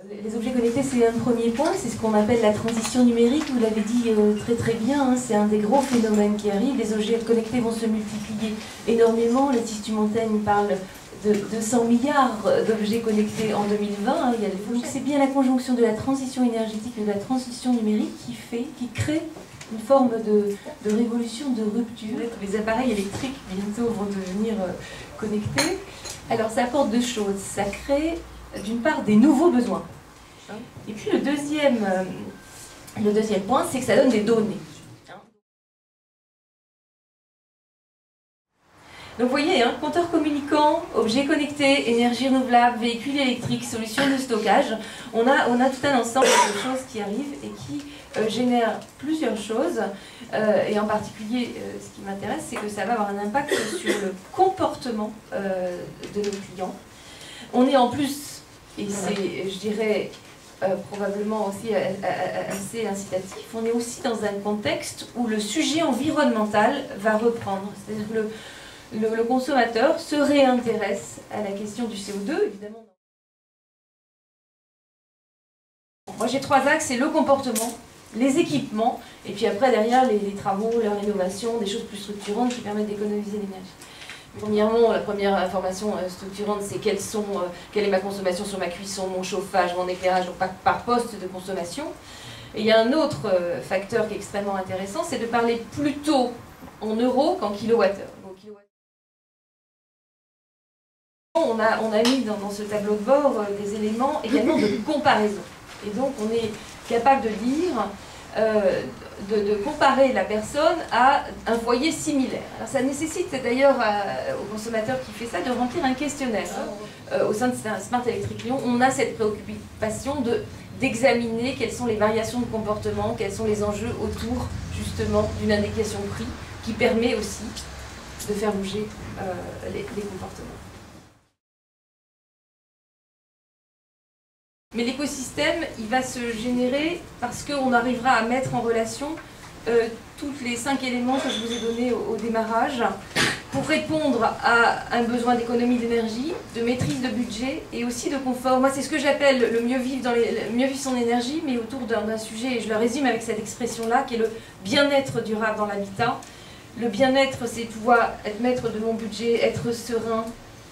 Les objets connectés, c'est un premier point, c'est ce qu'on appelle la transition numérique, vous l'avez dit très bien, hein, c'est un des gros phénomènes qui arrivent. Les objets connectés vont se multiplier énormément. Laetitia Tumontagne parle de 200 milliards d'objets connectés en 2020. Hein, donc c'est bien la conjonction de la transition énergétique et de la transition numérique qui crée une forme de révolution, de rupture. Les appareils électriques bientôt vont devenir connectés. Alors ça apporte deux choses, ça crée d'une part des nouveaux besoins. Et puis le deuxième point, c'est que ça donne des données. Donc vous voyez, hein, compteur communicant, objets connectés, énergie renouvelable, véhicules électriques, solutions de stockage, on a tout un ensemble de choses qui arrivent et qui génèrent plusieurs choses. Et en particulier, ce qui m'intéresse, c'est que ça va avoir un impact sur le comportement de nos clients. On est en plus, et c'est, je dirais, probablement aussi assez incitatif, on est aussi dans un contexte où le sujet environnemental va reprendre. C'est-à-dire que le consommateur se réintéresse à la question du CO2, évidemment. Moi j'ai trois axes, c'est le comportement, les équipements, et puis après derrière les travaux, la rénovation, des choses plus structurantes qui permettent d'économiser l'énergie. Premièrement, la première information structurante, c'est quelle est ma consommation sur ma cuisson, mon chauffage, mon éclairage, donc par poste de consommation. Et il y a un autre facteur qui est extrêmement intéressant, c'est de parler plutôt en euros qu'en kilowattheure. On a mis dans ce tableau de bord des éléments également de comparaison. Et donc on est capable de dire, de comparer la personne à un foyer similaire. Alors ça nécessite d'ailleurs au consommateur qui fait ça de remplir un questionnaire. Au sein de Smart Electric Lyon, on a cette préoccupation d'examiner quelles sont les variations de comportement, quels sont les enjeux autour justement d'une indication prix qui permet aussi de faire bouger les comportements. Mais l'écosystème, il va se générer parce qu'on arrivera à mettre en relation tous les 5 éléments que je vous ai donnés au démarrage pour répondre à un besoin d'économie d'énergie, de maîtrise de budget et aussi de confort. Moi, c'est ce que j'appelle le mieux vivre son énergie, mais autour d'un sujet, et je le résume avec cette expression-là, qui est le bien-être durable dans l'habitat. Le bien-être, c'est pouvoir être maître de mon budget, être serein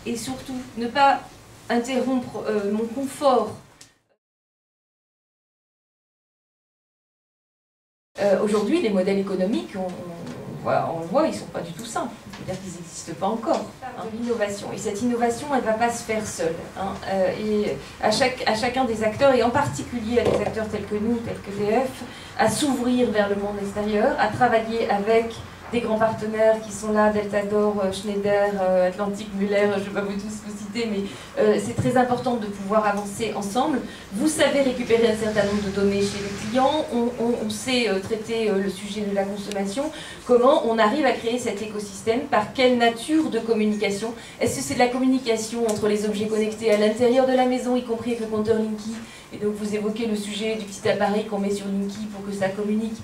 et surtout ne pas interrompre mon confort. Aujourd'hui, les modèles économiques, on le voit, ils ne sont pas du tout simples. C'est-à-dire qu'ils n'existent pas encore. L'innovation. Et cette innovation, elle ne va pas se faire seule. Et à chacun des acteurs, et en particulier à des acteurs tels que nous, tels que EDF, à s'ouvrir vers le monde extérieur, à travailler avec des grands partenaires qui sont là, Deltador, Schneider, Atlantic, Muller, je ne vais pas vous tous vous citer, mais c'est très important de pouvoir avancer ensemble. Vous savez récupérer un certain nombre de données chez les clients, on sait traiter le sujet de la consommation. Comment on arrive à créer cet écosystème? Par quelle nature de communication? Est-ce que c'est de la communication entre les objets connectés à l'intérieur de la maison, y compris avec le compteur Linky? Et donc vous évoquez le sujet du petit appareil qu'on met sur Linky pour que ça communique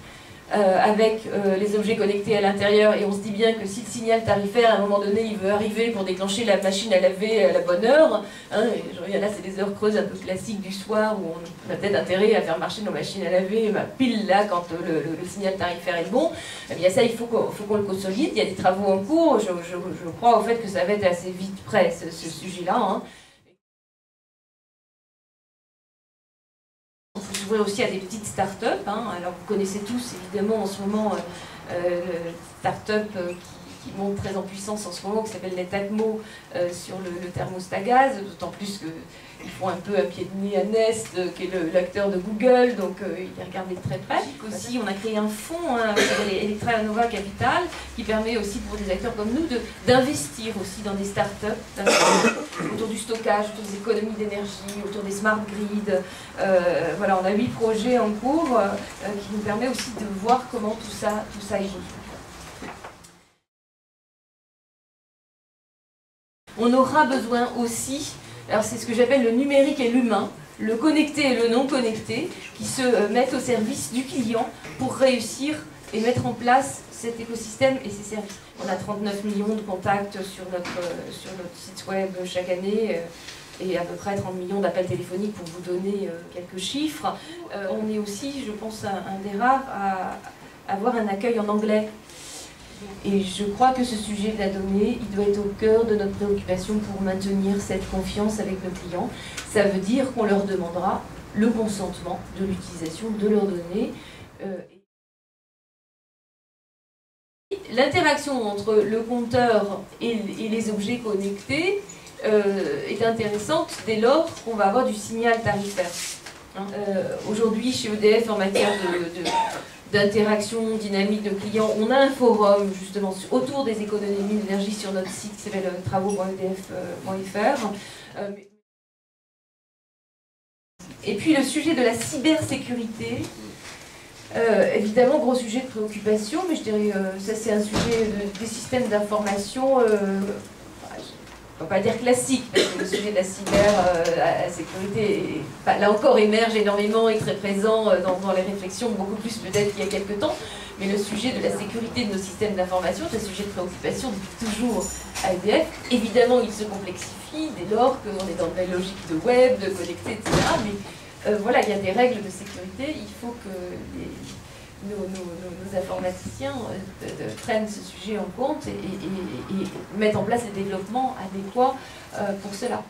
avec les objets connectés à l'intérieur, et on se dit bien que si le signal tarifaire à un moment donné il veut arriver pour déclencher la machine à laver à la bonne heure, hein, je reviens là, c'est des heures creuses un peu classiques du soir où on a peut-être intérêt à faire marcher nos machines à laver pile là quand le signal tarifaire est bon, eh bien ça il faut qu'on le consolide. Il y a des travaux en cours, je crois au fait que ça va être assez vite prêt ce sujet-là. Hein. Aussi à des petites start-up. Hein. Alors vous connaissez tous évidemment en ce moment start-up qui monte très en puissance en ce moment, qui s'appelle Netatmo sur le thermostat gaz, d'autant plus qu'ils font un peu un pied de nez à Nest, qui est l'acteur de Google, donc ils regardent de très près. Aussi, on a créé un fonds, hein, qui s'appelle Electra Nova Capital, qui permet aussi pour des acteurs comme nous d'investir aussi dans des start-up autour du stockage, autour des économies d'énergie, autour des smart grids. Voilà, on a 8 projets en cours qui nous permet aussi de voir comment tout ça évolue. On aura besoin aussi, alors c'est ce que j'appelle le numérique et l'humain, le connecté et le non connecté, qui se mettent au service du client pour réussir et mettre en place cet écosystème et ces services. On a 39 millions de contacts sur notre site web chaque année. et à peu près 30 millions d'appels téléphoniques pour vous donner quelques chiffres. On est aussi, je pense, un des rares à avoir un accueil en anglais. Et je crois que ce sujet de la donnée, il doit être au cœur de notre préoccupation pour maintenir cette confiance avec nos clients. Ça veut dire qu'on leur demandera le consentement de l'utilisation de leurs données. L'interaction entre le compteur et les objets connectés est intéressante dès lors qu'on va avoir du signal tarifaire. Aujourd'hui, chez EDF, en matière d'interaction dynamique de clients, on a un forum justement autour des économies d'énergie sur notre site qui s'appelle travaux.edf.fr. Et puis le sujet de la cybersécurité, évidemment gros sujet de préoccupation, mais je dirais ça c'est un sujet des systèmes d'information, je ne peux pas dire classique, parce que le sujet de la cybersécurité, là encore, émerge énormément et très présent dans les réflexions, beaucoup plus peut-être qu'il y a quelques temps, mais le sujet de la sécurité de nos systèmes d'information, c'est un sujet de préoccupation depuis toujours à EDF. Évidemment, il se complexifie dès lors qu'on est dans de la logique de web, de connecté, etc. Mais voilà, il y a des règles de sécurité, il faut que nos informaticiens prennent ce sujet en compte et mettent en place les développements adéquats pour cela.